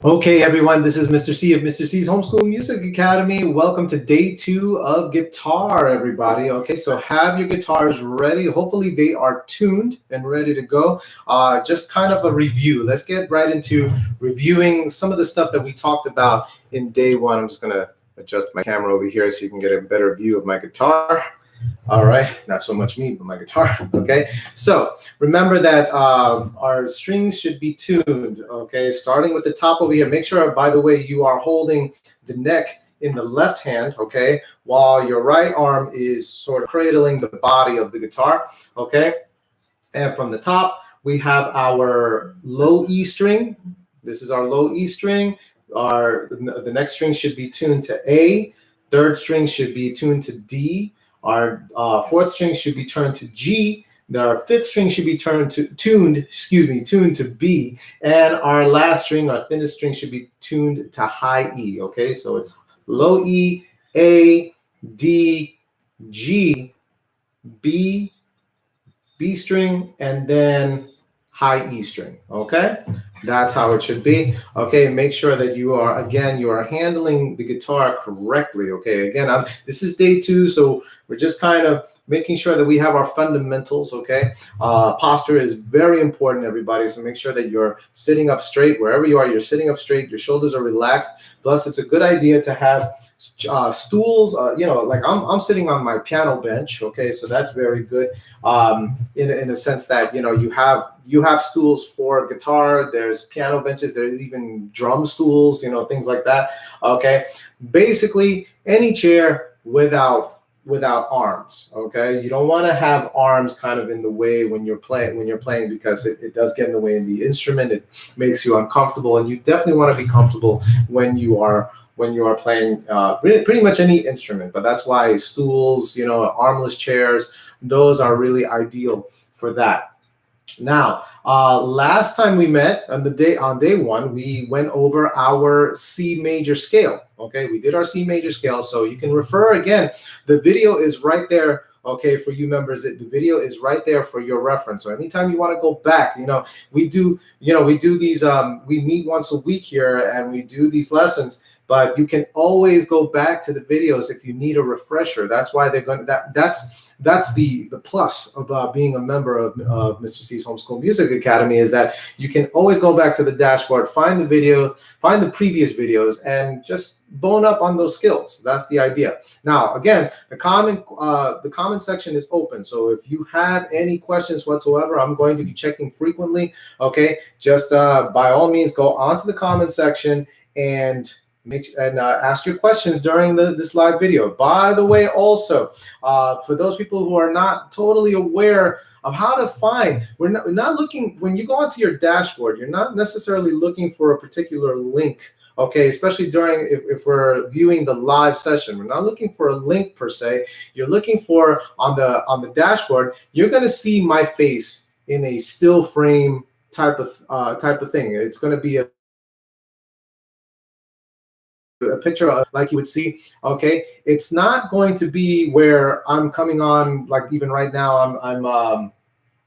Okay, everyone, this is Mr. C of Mr. C's Homeschool Music Academy. Welcome to day 2 of guitar, everybody. Okay, so have your guitars ready. Hopefully they are tuned and ready to go. Just kind of a review. Let's get right into reviewing some of the stuff that we talked about in day 1. I'm just going to adjust my camera over here so you can get a better view of my guitar. All right, not so much me, but my guitar. Okay, so remember that our strings should be tuned. Okay, starting with the top over here. Make sure, by the way, you are holding the neck in the left hand. Okay, while your right arm is sort of cradling the body of the guitar. Okay, and from the top we have our low E string. This is our low E string. The next string should be tuned to A. Third string should be tuned to D. Our fourth string should be turned to G. Our fifth string should be tuned to B. And our last string, our thinnest string, should be tuned to high E. Okay, so it's low E, A, D, G, B, B string, and then high E string. Okay, that's how it should be. Okay, make sure that you are handling the guitar correctly. Okay, again, this is day 2, so we're just kind of making sure that we have our fundamentals. Okay, posture is very important, everybody. So make sure that you're sitting up straight wherever you are. You're sitting up straight. Your shoulders are relaxed. Plus, it's a good idea to have stools. Like I'm sitting on my piano bench. Okay, so that's very good. In a sense that you have stools for guitar. There's piano benches. There's even drum stools. Things like that. Okay, basically any chair without arms. Okay, you don't want to have arms kind of in the way when you're playing because it does get in the way in the instrument. It makes you uncomfortable, and you definitely want to be comfortable when you are playing pretty much any instrument. But that's why stools, armless chairs, those are really ideal for that. Now, last time we met on day 1, we went over our C major scale. Okay, we did our C major scale, so you can refer again. The video is right there. Okay, for you members, the video is right there for your reference. So anytime you want to go back, we do these. We meet once a week here, and we do these lessons. But you can always go back to the videos if you need a refresher. That's why they're going. That's the plus about being a member of Mr. C's Homeschool Music Academy, is that you can always go back to the dashboard, find the previous videos, and just bone up on those skills. That's the idea. Now, again, the comment section is open. So if you have any questions whatsoever, I'm going to be checking frequently. Okay, just by all means, go onto the comment section and ask your questions during this live video. By the way, also, for those people who are not totally aware of how to find, we're not looking, when you go onto your dashboard, you're not necessarily looking for a particular link. Okay, especially if we're viewing the live session, we're not looking for a link per se. You're looking for on the dashboard. You're going to see my face in a still frame type of thing. It's going to be a picture of, like you would see. Okay, it's not going to be where I'm coming on, like even right now. I'm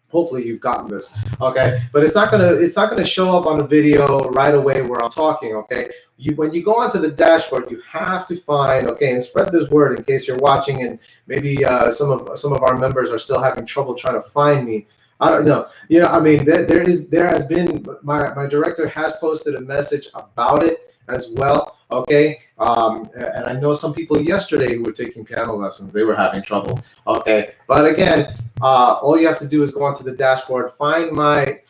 hopefully you've gotten this. Okay, but it's not gonna show up on the video right away where I'm talking. Okay, when you go onto the dashboard, you have to find, okay, and spread this word in case you're watching and maybe some of our members are still having trouble trying to find me. I don't know. I mean, there has been, my director has posted a message about it as well. Okay, and I know some people yesterday who were taking piano lessons, they were having trouble. Okay, but again, all you have to do is go onto the dashboard, find my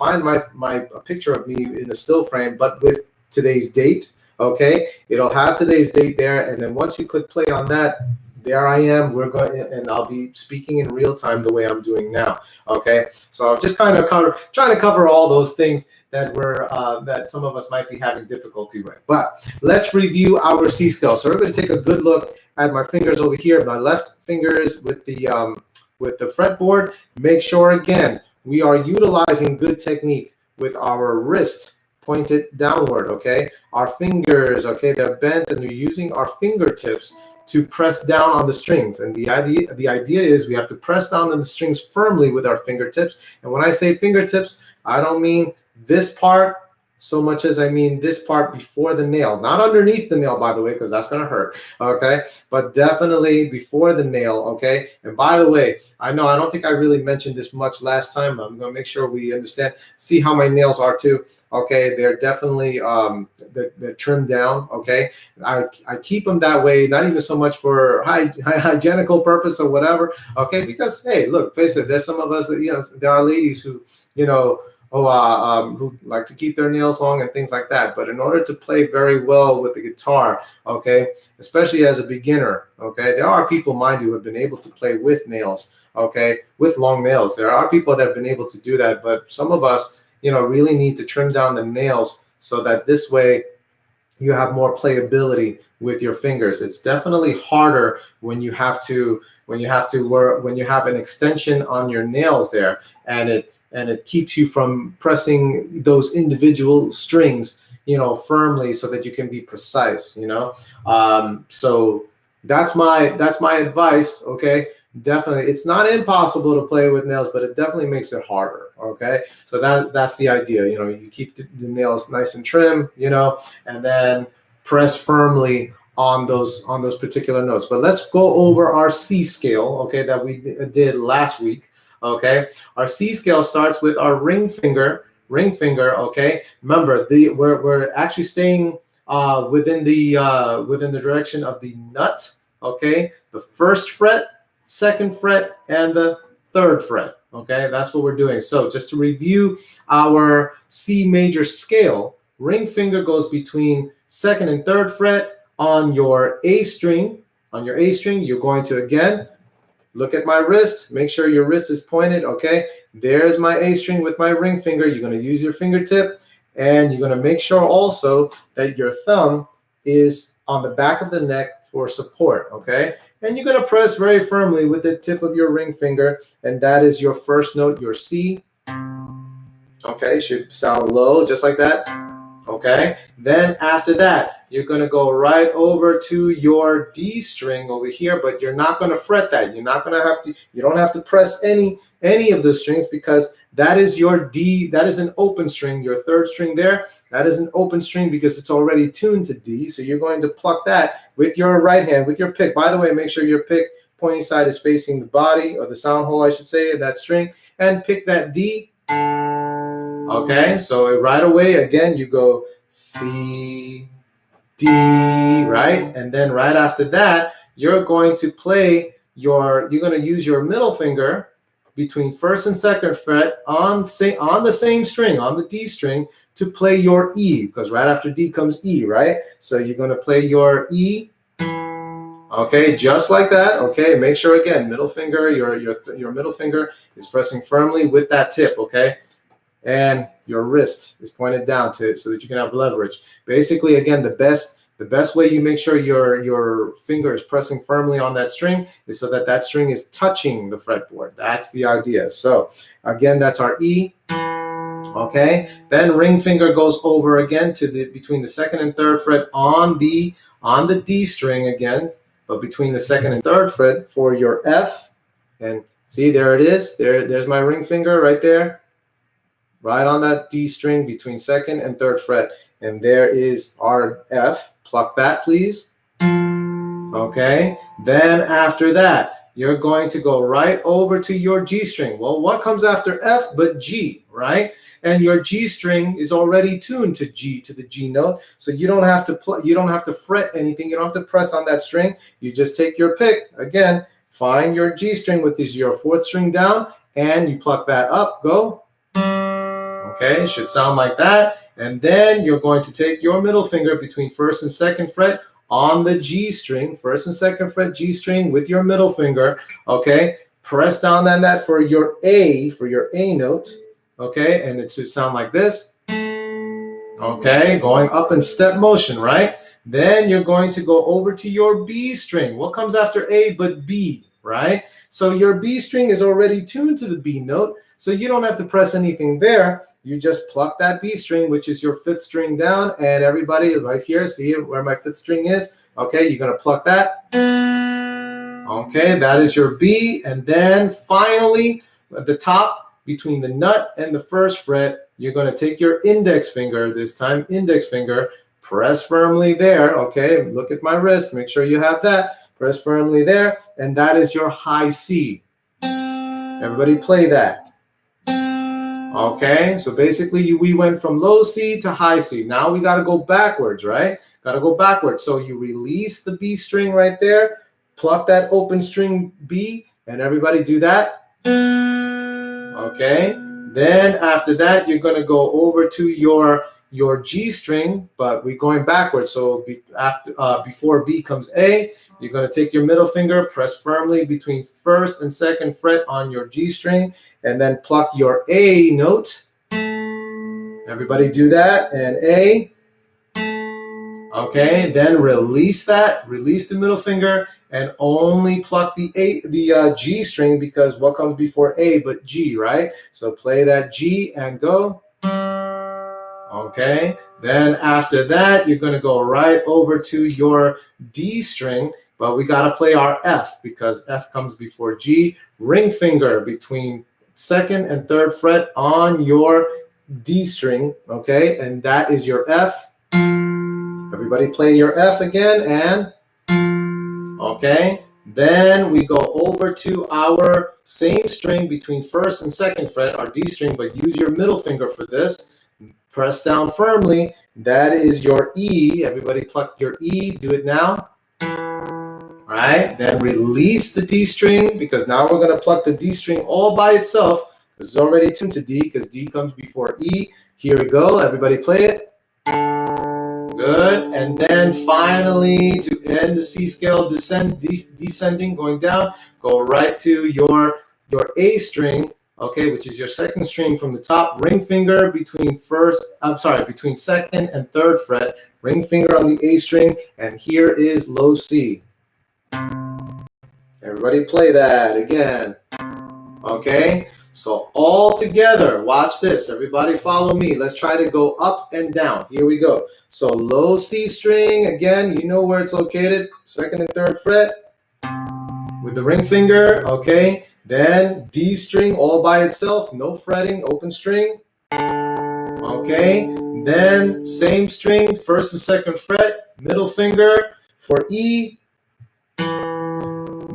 picture of me in a still frame, but with today's date. Okay, it'll have today's date there, and then once you click play on that, there I am. And I'll be speaking in real time the way I'm doing now. Okay, so I'm just kind of trying to cover all those things that some of us might be having difficulty with. But let's review our C scale. So we're going to take a good look at my fingers over here, my left fingers with the fretboard. Make sure again we are utilizing good technique with our wrist pointed downward. Okay, our fingers, okay, they're bent, and we're using our fingertips to press down on the strings. And the idea is we have to press down on the strings firmly with our fingertips. And when I say fingertips, I don't mean this part So much as I mean this part before the nail, not underneath the nail, by the way, because that's going to hurt, okay? But definitely before the nail, okay? And by the way, I know I don't think I really mentioned this much last time. I'm going to make sure we understand, see how my nails are too, okay? They're definitely, they're trimmed down, okay? I keep them that way, not even so much for hygienical purpose or whatever, okay? Because, hey, look, face it, there's some of us, you know, there are ladies who, you know, who like to keep their nails long and things like that. But in order to play very well with the guitar, okay, especially as a beginner, okay, there are people, mind you, who have been able to play with nails, okay, with long nails. There are people that have been able to do that, but some of us, you know, really need to trim down the nails so that this way you have more playability with your fingers. It's definitely harder when you have to work, when you have an extension on your nails there, and it keeps you from pressing those individual strings, you know, firmly so that you can be precise, you know. So that's my advice, okay? Definitely, it's not impossible to play with nails, but it definitely makes it harder, okay? So that's the idea, you know, you keep the nails nice and trim, you know, and then press firmly on those particular notes. But let's go over our C scale, okay, that we did last week, okay? Our C scale starts with our ring finger, okay? Remember, we're actually staying within the direction of the nut, okay? The first fret, second fret, and the third fret, okay? That's what we're doing. So just to review our C major scale, ring finger goes between second and third fret on your A string. On your A string, you're going to, again, look at my wrist, make sure your wrist is pointed, okay? There's my A string with my ring finger. You're going to use your fingertip, and you're going to make sure also that your thumb is on the back of the neck for support, okay? And you're going to press very firmly with the tip of your ring finger, and that is your first note, your C. Okay, should sound low, just like that. Okay, then after that, you're going to go right over to your D string over here, but you're not going to fret that. You're not going to have to, you don't have to press any of the strings, because that is your D, that is an open string, your third string there. That is an open string because it's already tuned to D. So you're going to pluck that with your right hand, with your pick. By the way, make sure your pick pointing side is facing the body, or the sound hole, I should say, of that string, and pick that D. Okay, so right away, again, you go C, D, right? And then right after that, you're going to play you're going to use your middle finger between first and second fret on the same string, on the D string, to play your E, because right after D comes E, right? So you're going to play your E, okay, just like that, okay? Make sure, again, middle finger, your middle finger is pressing firmly with that tip, okay? And your wrist is pointed down to it so that you can have leverage. Basically, again, the best way you make sure your finger is pressing firmly on that string is so that that string is touching the fretboard. That's the idea. So again, that's our E. Okay. Then ring finger goes over again to between the second and third fret on the D string again, but between the second and third fret for your F. And see, there it is. There's my ring finger right there, right on that D string between second and third fret. And there is our F. Pluck that, please. Okay. Then after that, you're going to go right over to your G string. Well, what comes after F but G, right? And your G string is already tuned to G, to the G note. So you don't have to fret anything. You don't have to press on that string. You just take your pick. Again, find your G string with your fourth string down, and you pluck that up. Go. Okay, it should sound like that. And then you're going to take your middle finger between first and second fret on the G string, first and second fret G string with your middle finger, okay? Press down on that for your A note, okay? And it should sound like this, okay? Going up in step motion, right? Then you're going to go over to your B string. What comes after A but B, right? So your B string is already tuned to the B note, so you don't have to press anything there. You just pluck that B string, which is your fifth string down, and everybody right here, see where my fifth string is? Okay, you're gonna pluck that. Okay, that is your B, and then finally at the top between the nut and the first fret, you're going to take your index finger, this time index finger, press firmly there, okay? Look at my wrist, make sure you have that. Press firmly there, and that is your high C. Everybody play that. Okay, so basically we went from low C to high C. Now we got to go backwards, right? Got to go backwards. So you release the B string right there, pluck that open string B, and everybody do that. Okay, then after that you're going to go over to your G string, but we're going backwards. So before B comes A, you're going to take your middle finger, press firmly between first and second fret on your G string, and then pluck your A note. Everybody do that, and A. Okay, then release that, release the middle finger, and only pluck the G string, because what comes before A but G, right? So play that G and go. Okay, then after that, you're going to go right over to your D string, but we got to play our F because F comes before G. Ring finger between second and third fret on your D string, okay, and that is your F. Everybody play your F again, and okay, then we go over to our same string between first and second fret, our D string, but use your middle finger for this. Press down firmly. That is your E. Everybody pluck your E. Do it now. All right. Then release the D string, because now we're going to pluck the D string all by itself. This is already tuned to D because D comes before E. Here we go. Everybody play it. Good. And then finally, to end the C scale descending, going down, go right to your A string. Okay, which is your second string from the top. Ring finger between between second and third fret. Ring finger on the A string, and here is low C. Everybody play that again. Okay, so all together, watch this. Everybody follow me. Let's try to go up and down. Here we go. So low C string, again, you know where it's located. Second and third fret with the ring finger, okay. Then D string all by itself, no fretting, open string. Okay, then same string, first and second fret, middle finger for E.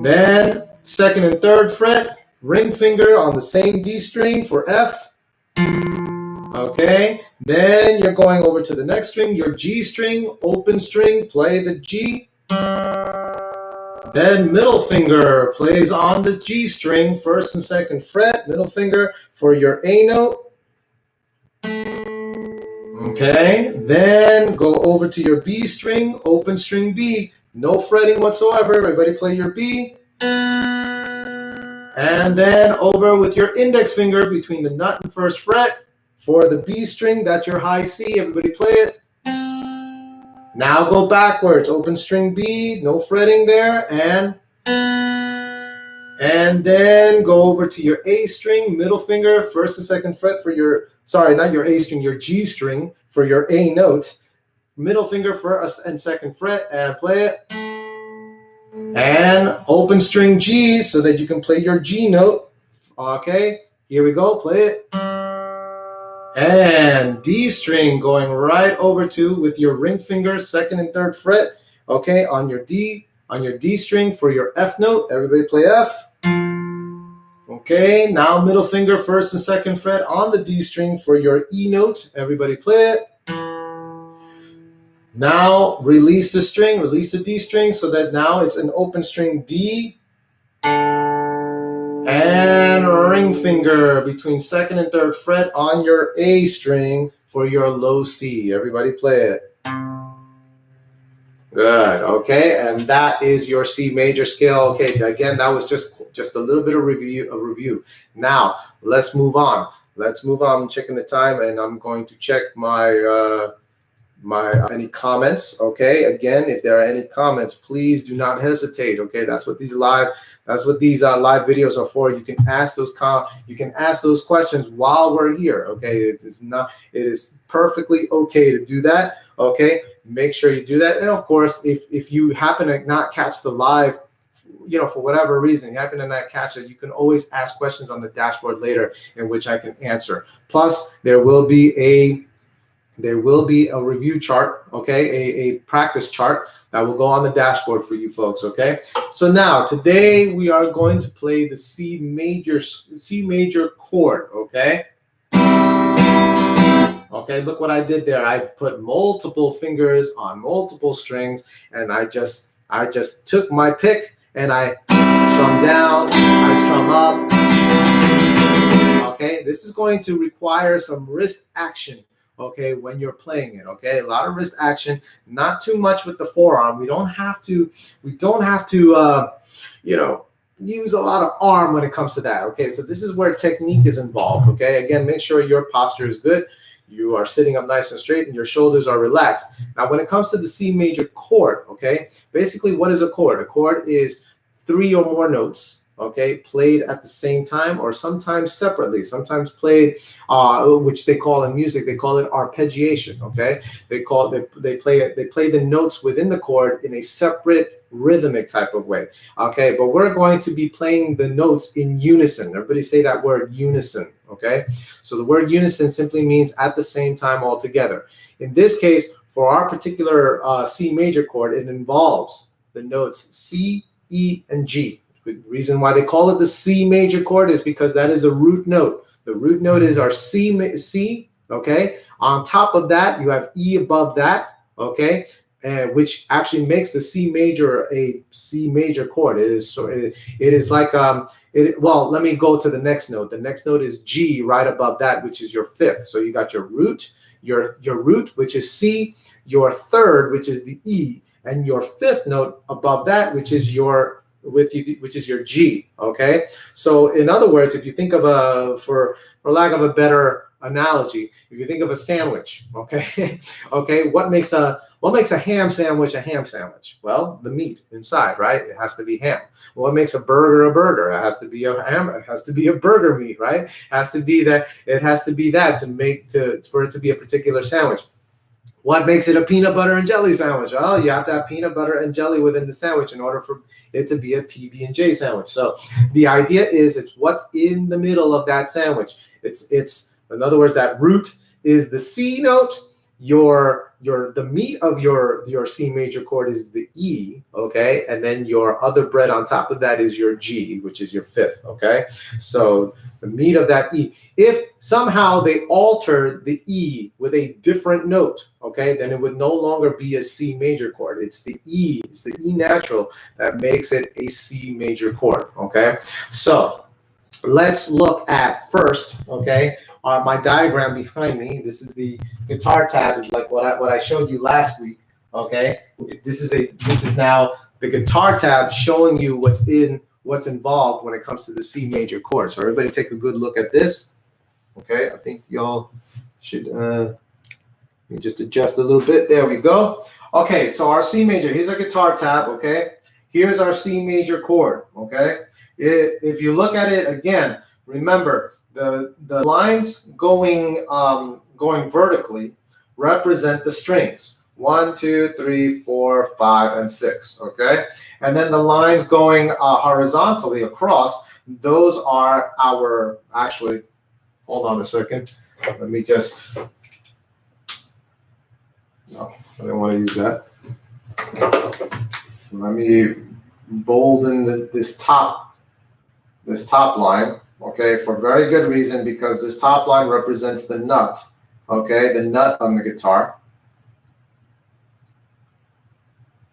Then second and third fret, ring finger on the same D string for F. Okay, then you're going over to the next string, your G string, open string, play the G. Then middle finger plays on the G string, first and second fret, middle finger for your A note. Okay, then go over to your B string, open string B, no fretting whatsoever. Everybody play your B. And then over with your index finger between the nut and first fret for the B string, that's your high C. Everybody play it. Now go backwards, open string B, no fretting there, and then go over to your A string, middle finger, first and second fret for your, sorry, not your A string, your G string for your A note, middle finger first and second fret, and play it. And open string G so that you can play your G note. Okay, here we go, play it. And D string going right over to with your ring finger, second and third fret, okay, on your D string for your F note. Everybody play F. Okay, now middle finger, first and second fret on the D string for your E note. Everybody play it. Now release the string, release the D string so that now it's an open string D. And ring finger between second and third fret on your A string for your low C. Everybody play it. Good, okay, and that is your C major scale. Okay, again, that was just a little bit of review. Now, let's move on. I'm checking the time, and I'm going to check my any comments. Okay, again, if there are any comments, please do not hesitate. Okay, that's what these live videos are for. You can ask those questions while we're here. Okay, it is perfectly okay to do that. Okay, make sure you do that. And of course, if you happen to not catch the live for whatever reason you happen to not catch it, you can always ask questions on the dashboard later in which I can answer. Plus, there will be a review chart, okay, a practice chart that will go on the dashboard for you folks, okay? So now, today we are going to play the C major chord, okay? Okay, look what I did there. I put multiple fingers on multiple strings, and I just took my pick and I strum down, I strum up. Okay, this is going to require some wrist action, okay, when you're playing it, okay? A lot of wrist action, not too much with the forearm. We don't have to use a lot of arm when it comes to that, okay? So this is where technique is involved, okay? Again, make sure your posture is good. You are sitting up nice and straight and your shoulders are relaxed. Now, when it comes to the C major chord, okay, basically what is a chord? A chord is 3 or more notes, okay, played at the same time or sometimes separately, sometimes played, which they call in music, they call it arpeggiation, okay? They play the notes within the chord in a separate rhythmic type of way, okay? But we're going to be playing the notes in unison. Everybody say that word, unison, okay? So the word unison simply means at the same time all together. In this case, for our particular C major chord, it involves the notes C, E, and G. The reason why they call it the C major chord is because that is the root note. The root note is our C, okay? On top of that, you have E above that, okay? Which actually makes the C major a C major chord. It is like well, let me go to the next note. The next note is G right above that, which is your fifth. So you got your root, your root, which is C, your third, which is the E, and your fifth note above that, which is your G. Okay. So in other words, if you think of for lack of a better analogy, if you think of a sandwich, okay, okay, what makes a ham sandwich a ham sandwich? Well, the meat inside, right? It has to be ham. What makes a burger a burger? It has to be a ham. It has to be a burger meat, right? It has to be that for it to be a particular sandwich. What makes it a peanut butter and jelly sandwich? Well, you have to have peanut butter and jelly within the sandwich in order for it to be a PB&J sandwich. So the idea is it's what's in the middle of that sandwich. It's in other words, that root is the C note. The meat of your C major chord is the E, okay? And then your other bread on top of that is your G, which is your fifth, okay? So the meat of that E. If somehow they altered the E with a different note, okay, then it would no longer be a C major chord. It's the E natural that makes it a C major chord, okay? So let's look at first, okay, my diagram behind me. This is the guitar tab, is like what I showed you last week, okay? This is now the guitar tab showing you what's involved when it comes to the C major chord. So everybody take a good look at this. Okay, I think y'all should let me just adjust a little bit. There we go. Okay, so our C major, here's our guitar tab, okay? Here's our C major chord, okay? If you look at it again, remember the lines going vertically represent the strings. 1, 2, 3, 4, 5, and 6, okay? And then the lines going horizontally across, those are our, actually, hold on a second. Let me just, no, I don't want to use that. Let me bolden this top line, okay, for very good reason, because this top line represents the nut, okay, the nut on the guitar.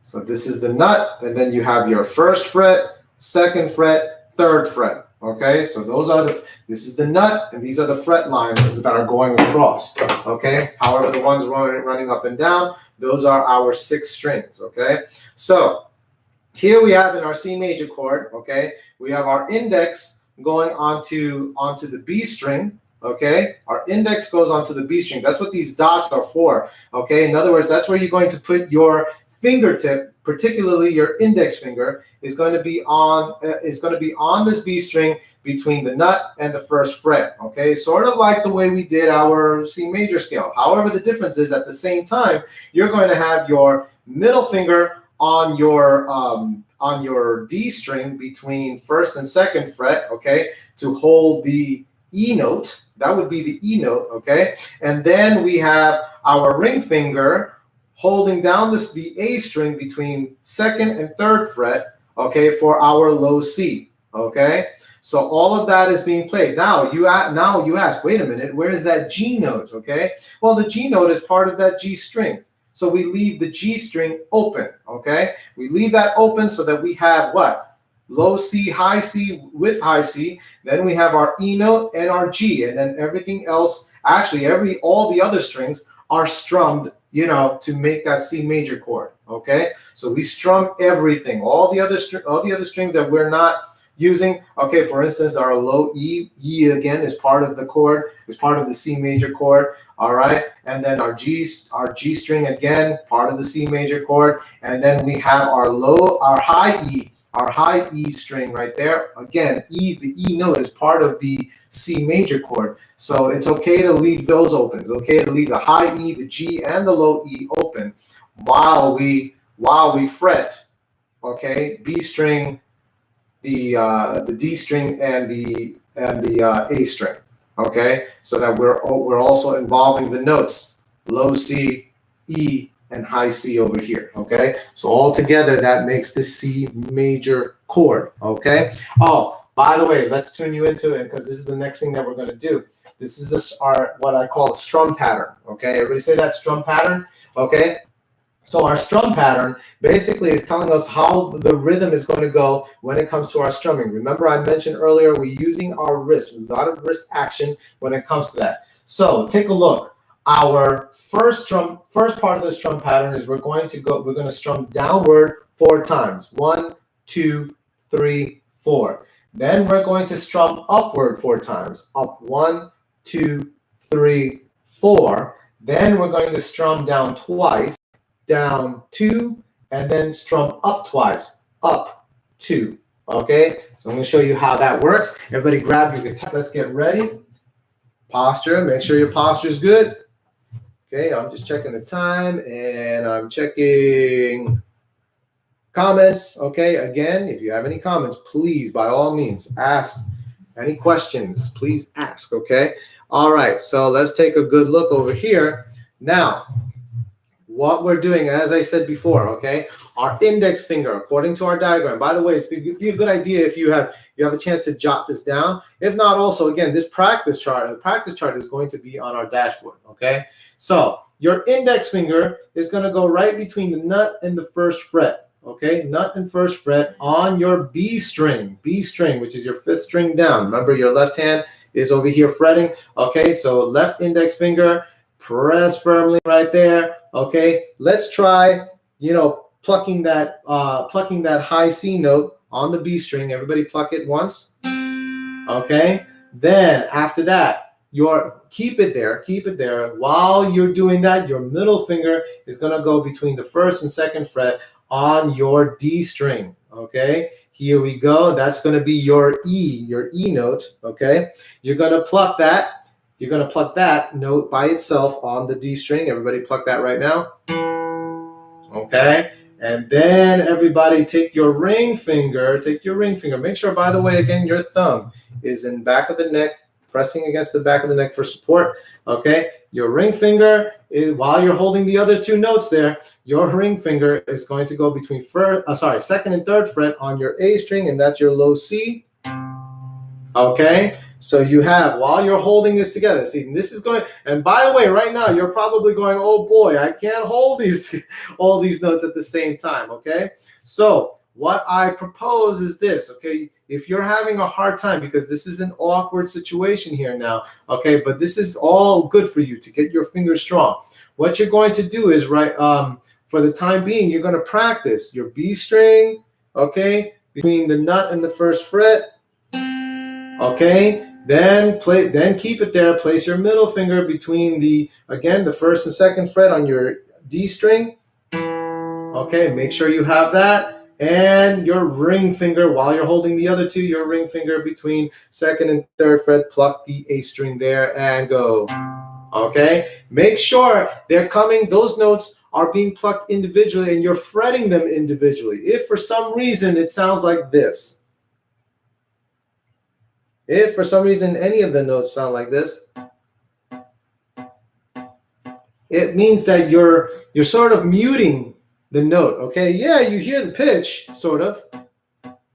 So this is the nut, and then you have your first fret, second fret, third fret, okay? So this is the nut, and these are the fret lines that are going across, okay? However, the ones running up and down, those are our 6 strings, okay? So here we have in our C major chord, okay, we have our index going onto the B string, okay? Our index goes onto the B string. That's what these dots are for, okay? In other words, that's where you're going to put your fingertip, particularly your index finger, is going to be on this B string between the nut and the first fret, okay? Sort of like the way we did our C major scale. However, the difference is at the same time, you're going to have your middle finger on your on your D string between first and second fret, okay, to hold the E note. That would be the E note, okay? And then we have our ring finger holding down the A string between second and third fret, okay, for our low C, okay? So all of that is being played. Now you ask, wait a minute, where is that G note, okay? Well, the G note is part of that G string. So we leave the G string open, okay? We leave that open so that we have what? Low C, high C with high C. Then we have our E note and our G, and then everything else, actually all the other strings are strummed, you know, to make that C major chord, okay? So we strum everything, all the other strings that we're not using, okay, for instance, our low E again is part of the chord, is part of the C major chord, all right? And then our G string again, part of the C major chord, and then we have our high E string right there. Again, the E note is part of the C major chord. So it's okay to leave those open. It's okay to leave the high E, the G, and the low E open while we fret, okay, B string, the D string, and the A string, okay, so that we're also involving the notes low C, E, and high C over here, okay? So all together that makes the C major chord, okay? Oh, by the way, let's tune you into it because this is the next thing that we're going to do. This is our what I call a strum pattern, okay? Everybody say that, strum pattern, okay? So our strum pattern basically is telling us how the rhythm is going to go when it comes to our strumming. Remember I mentioned earlier we're using our wrist, a lot of wrist action when it comes to that. So take a look. Our first part of the strum pattern is we're going to strum downward 4 times. 1, 2, 3, 4. Then we're going to strum upward 4 times. Up 1, 2, 3, 4. Then we're going to strum down twice. Down 2, and then strum up twice, up 2, okay? So I'm going to show you how that works. Everybody grab your guitar. Let's get ready. Posture, make sure your posture is good. Okay, I'm just checking the time, and I'm checking comments, okay? Again, if you have any comments, please, by all means, ask. Any questions, please ask, okay? All right, so let's take a good look over here. Now, what we're doing, as I said before, okay, our index finger, according to our diagram. By the way, it'd be a good idea if you have a chance to jot this down. If not, also, again, this practice chart is going to be on our dashboard, okay? So your index finger is going to go right between the nut and the first fret, okay? Nut and first fret on your B string, which is your 5th string down. Remember, your left hand is over here fretting, okay? So left index finger, press firmly right there. Okay, let's try, you know, plucking that high C note on the B string. Everybody pluck it once. Okay, then after that, keep it there. While you're doing that, your middle finger is gonna go between the 1st and 2nd fret on your D string. Okay, here we go. That's gonna be your E note. Okay, you're gonna pluck that. You're going to pluck that note by itself on the D string. Everybody pluck that right now. Okay. And then everybody take your ring finger. Make sure, by the way, again, your thumb is in back of the neck, pressing against the back of the neck for support. Okay. Your ring finger, while you're holding the other 2 notes there, your ring finger is going to go between 2nd and 3rd fret on your A string, and that's your low C. Okay. So you have, while you're holding this together, see, this is going, and by the way, right now, you're probably going, oh boy, I can't hold all these notes at the same time, okay? So what I propose is this, okay? If you're having a hard time, because this is an awkward situation here now, okay, but this is all good for you to get your fingers strong. What you're going to do is, for the time being, you're going to practice your B string, okay, between the nut and the 1st fret, okay? Then keep it there. Place your middle finger between the 1st and 2nd fret on your D string. Okay, make sure you have that. And your ring finger, while you're holding the other 2, your ring finger between 2nd and 3rd fret, pluck the A string there and go. Okay, make sure those notes are being plucked individually and you're fretting them individually. If for some reason it sounds like this, if for some reason any of the notes sound like this, it means that you're sort of muting the note, okay? Yeah, you hear the pitch, sort of,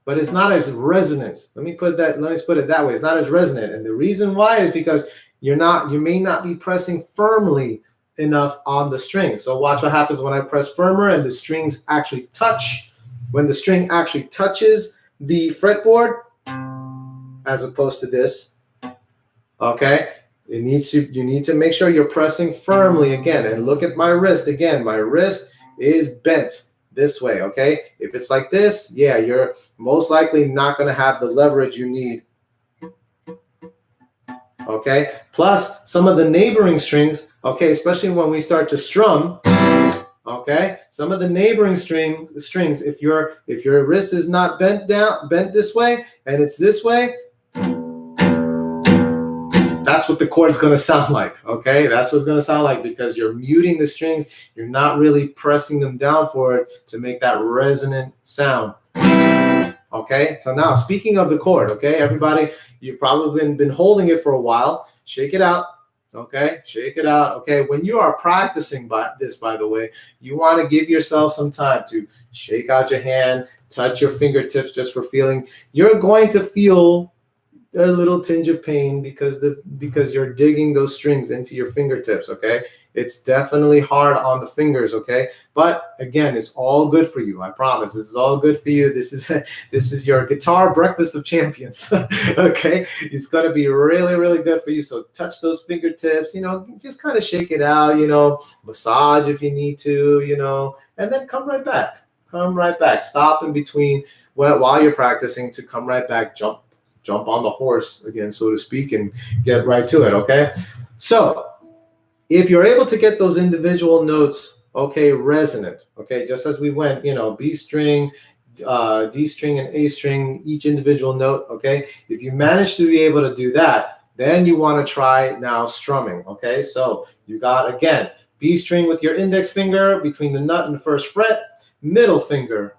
but it's not as resonant. Let me put it that way. It's not as resonant. And the reason why is because you may not be pressing firmly enough on the string. So watch what happens when I press firmer and the strings actually touch. When the string actually touches the fretboard, as opposed to this, okay? You need to make sure you're pressing firmly again. And look at my wrist again. My wrist is bent this way, okay? If it's like this, yeah, you're most likely not going to have the leverage you need, okay? Plus, some of the neighboring strings, okay, especially when we start to strum, okay? Some of the neighboring strings, if your wrist is not bent this way, and it's this way, that's what the chord's going to sound like, okay? That's what it's going to sound like because you're muting the strings. You're not really pressing them down for it to make that resonant sound, okay? So now, speaking of the chord, okay, everybody, you've probably been holding it for a while. Shake it out, okay? Shake it out, okay? When you are practicing by the way, you want to give yourself some time to shake out your hand, touch your fingertips just for feeling. You're going to feel a little tinge of pain because you're digging those strings into your fingertips, okay? It's definitely hard on the fingers, okay? But again, it's all good for you. I promise. This is all good for you. This is your guitar breakfast of champions, okay? It's going to be really, really good for you. So touch those fingertips, just kind of shake it out, massage if you need to, and then come right back. Come right back. Stop in between while you're practicing to come right back, jump on the horse again, so to speak, and get right to it, okay? So if you're able to get those individual notes, okay, resonant, okay, just as we went, B string, D string, and A string, each individual note, okay? If you manage to be able to do that, then you want to try now strumming, okay? So you got, again, B string with your index finger between the nut and the first fret, middle finger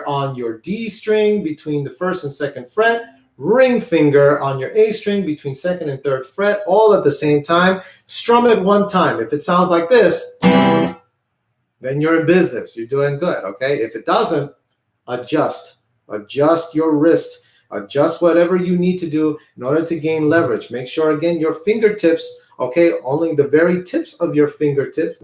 on your D string between the first and second fret, ring finger on your A string between second and third fret, all at the same time. Strum it one time. If it sounds like this, then you're in business. You're doing good, okay? If it doesn't, adjust your wrist, adjust whatever you need to do in order to gain leverage. Make sure, again, your fingertips, okay, only the very tips of your fingertips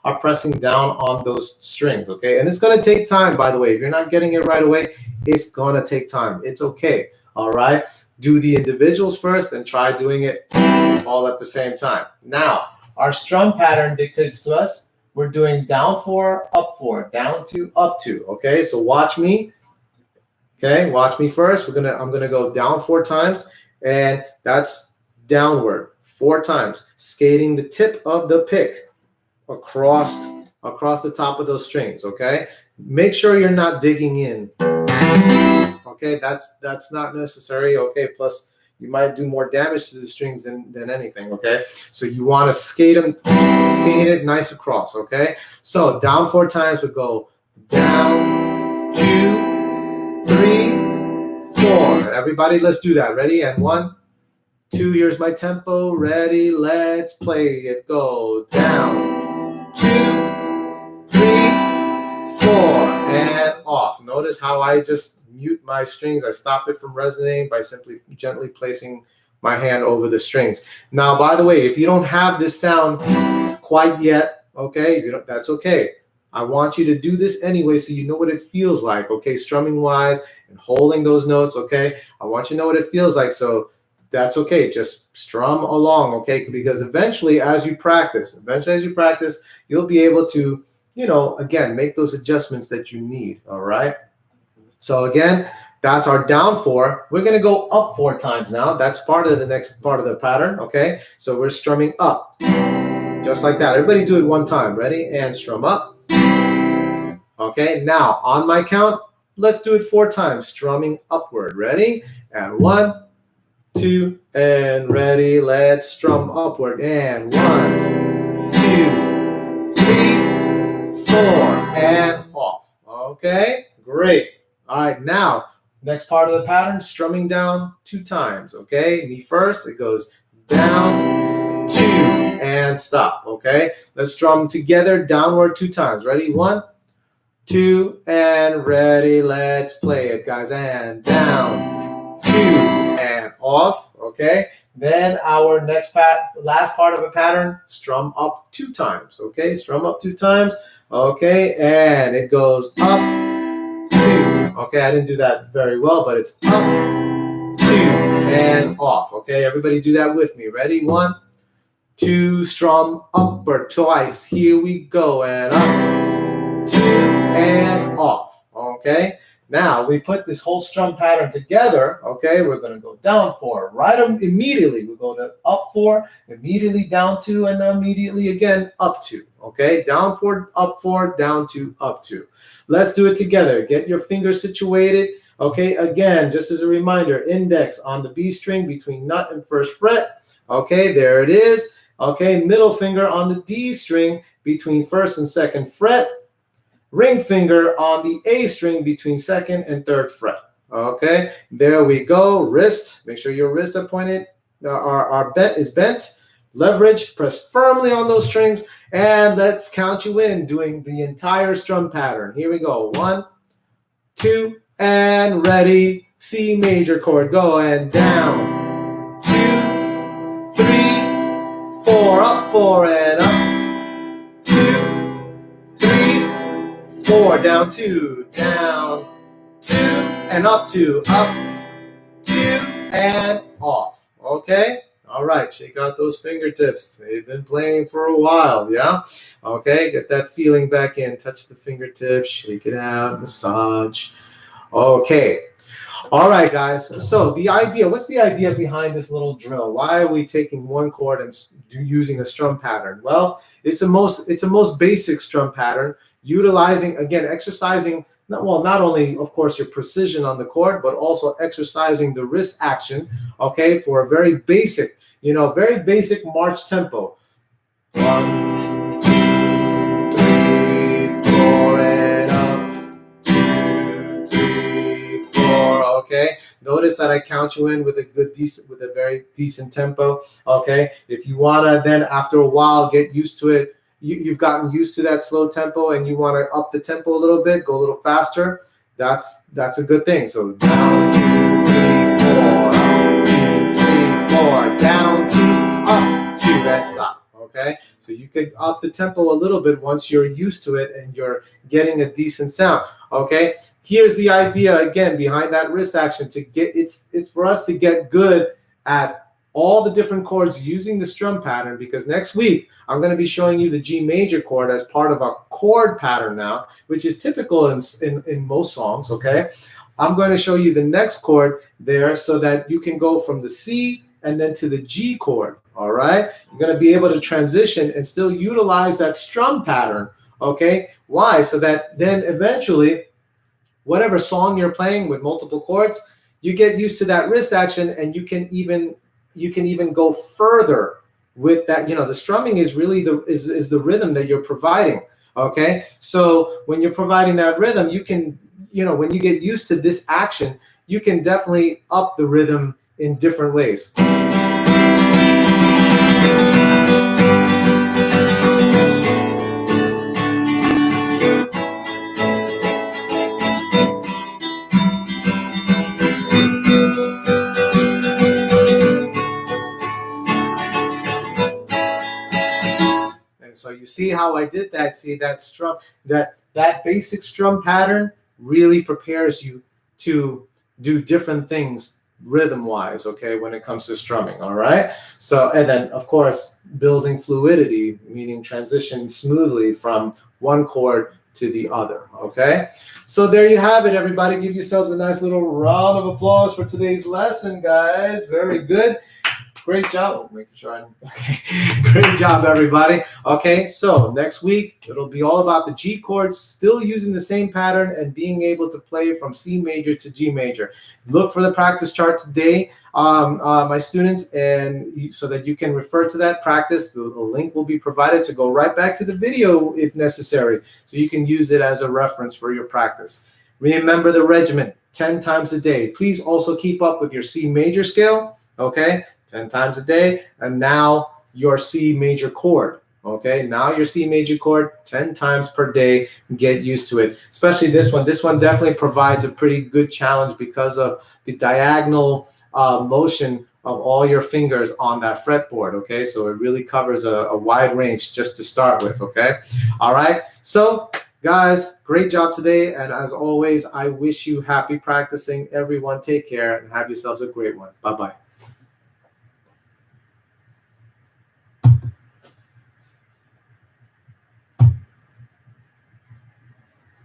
are pressing down on those strings, okay? And it's going to take time, by the way. If you're not getting it right away, it's going to take time. It's okay, all right? Do the individuals first and try doing it all at the same time. Now, our strum pattern dictates to us, we're doing down 4, up 4, down 2, up 2, okay? So watch me. Okay, watch me first. I'm gonna go down 4 times, and that's downward 4 times, skating the tip of the pick across the top of those strings. Okay, make sure you're not digging in. Okay, that's not necessary. Okay, plus you might do more damage to the strings than anything. Okay, so you want to skate it nice across. Okay, so down 4 times would go down 2, 3, 4. Everybody, let's do that. Ready? And 1, 2. Here's my tempo. Ready? Let's play it. Go down 2, 3, 4, and off. Notice how I just mute my strings. I stop it from resonating by simply gently placing my hand over the strings. Now, by the way, if you don't have this sound quite yet, okay, that's okay. I want you to do this anyway so you know what it feels like, okay, strumming wise and holding those notes, okay? I want you to know what it feels like, so that's okay. Just strum along, okay? Because eventually as you practice, you'll be able to, again, make those adjustments that you need, all right? So again, that's our down 4. We're going to go up 4 times now. That's part of the next part of the pattern, okay? So we're strumming up, just like that. Everybody do it one time. Ready? And strum up. Okay, now on my count, let's do it 4 times, strumming upward. Ready? And 1, 2, and ready. Let's strum upward. And 1, 2, Okay, great. All right, now, next part of the pattern, strumming down 2 times. Okay, me first. It goes down, 2, and stop. Okay, let's strum together downward 2 times. Ready? 1, 2, and ready. Let's play it, guys. And down, 2, and off. Okay. Then our last part of a pattern, strum up 2 times. Okay, strum up 2 times. Okay, and it goes up, 2. Okay, I didn't do that very well, but it's up, 2, and off. Okay, everybody do that with me. Ready? 1, 2, strum upward twice. Here we go, and up, 2, and off. Okay, now we put this whole strum pattern together. Okay, we're going to go down 4, right immediately. We go to up 4, immediately down 2, and immediately again up 2. Okay, down 4, up 4, down 2, up 2. Let's do it together. Get your fingers situated. Okay, again, just as a reminder, index on the B string between nut and first fret. Okay, there it is. Okay, middle finger on the D string between first and second fret. Ring finger on the A string between second and third fret. Okay, there we go. Wrist, make sure your wrists are pointed. Our bent is bent. Leverage, press firmly on those strings, and let's count you in doing the entire strum pattern. Here we go. 1, 2, and ready. C major chord. Go and down. 2, 3, 4. Up 4 and up. 2, 3, 4. Down 2. Down 2 and up 2. Up 2 and off. Okay. All right, shake out those fingertips. They've been playing for a while, yeah? Okay, get that feeling back in. Touch the fingertips, shake it out, massage. Okay. All right, guys. So the idea, what's the idea behind this little drill? Why are we taking one chord and using a strum pattern? Well, it's a most basic strum pattern, utilizing, again, exercising not only, of course, your precision on the chord, but also exercising the wrist action, okay, for a very basic, very basic march tempo. 1, 2, 3, 4, and up. 2, 3, 4. Okay. Notice that I count you in with a very decent tempo. Okay. If you wanna then after a while get used to it, you've gotten used to that slow tempo and you want to up the tempo a little bit, go a little faster, that's a good thing. So down, 2, 3, 4, up, 2, 3, 4, down, 2, up, 2, then stop. Okay, so you could up the tempo a little bit once you're used to it and you're getting a decent sound. Okay, here's the idea again behind that wrist action to get it's for us to get good at all the different chords using the strum pattern, because next week I'm going to be showing you the G major chord as part of a chord pattern now, which is typical in most songs, okay? I'm going to show you the next chord there so that you can go from the C and then to the G chord, all right? You're going to be able to transition and still utilize that strum pattern, okay? Why? So that then eventually, whatever song you're playing with multiple chords, you get used to that wrist action and you can even go further with that. The strumming is really the rhythm that you're providing. Okay, so when you're providing that rhythm, you can, when you get used to this action, you can definitely up the rhythm in different ways. So you see how I did that? See that strum, that basic strum pattern really prepares you to do different things rhythm-wise, okay, when it comes to strumming, all right? So, and then, of course, building fluidity, meaning transition smoothly from one chord to the other, okay? So there you have it, everybody. Give yourselves a nice little round of applause for today's lesson, guys. Very good. Great job. Making sure okay. Great job, everybody. Okay, so next week it'll be all about the G chords, still using the same pattern and being able to play from C major to G major. Look for the practice chart today, my students, and so that you can refer to that practice. The link will be provided to go right back to the video if necessary, so you can use it as a reference for your practice. Remember the regimen, 10 times a day. Please also keep up with your C major scale, okay? 10 times a day, and now your C major chord. Okay, now your C major chord 10 times per day. Get used to it, especially this one. This one definitely provides a pretty good challenge because of the diagonal motion of all your fingers on that fretboard. Okay, so it really covers a wide range just to start with. Okay, all right. So guys, great job today, and as always, I wish you happy practicing. Everyone, take care and have yourselves a great one. Bye-bye.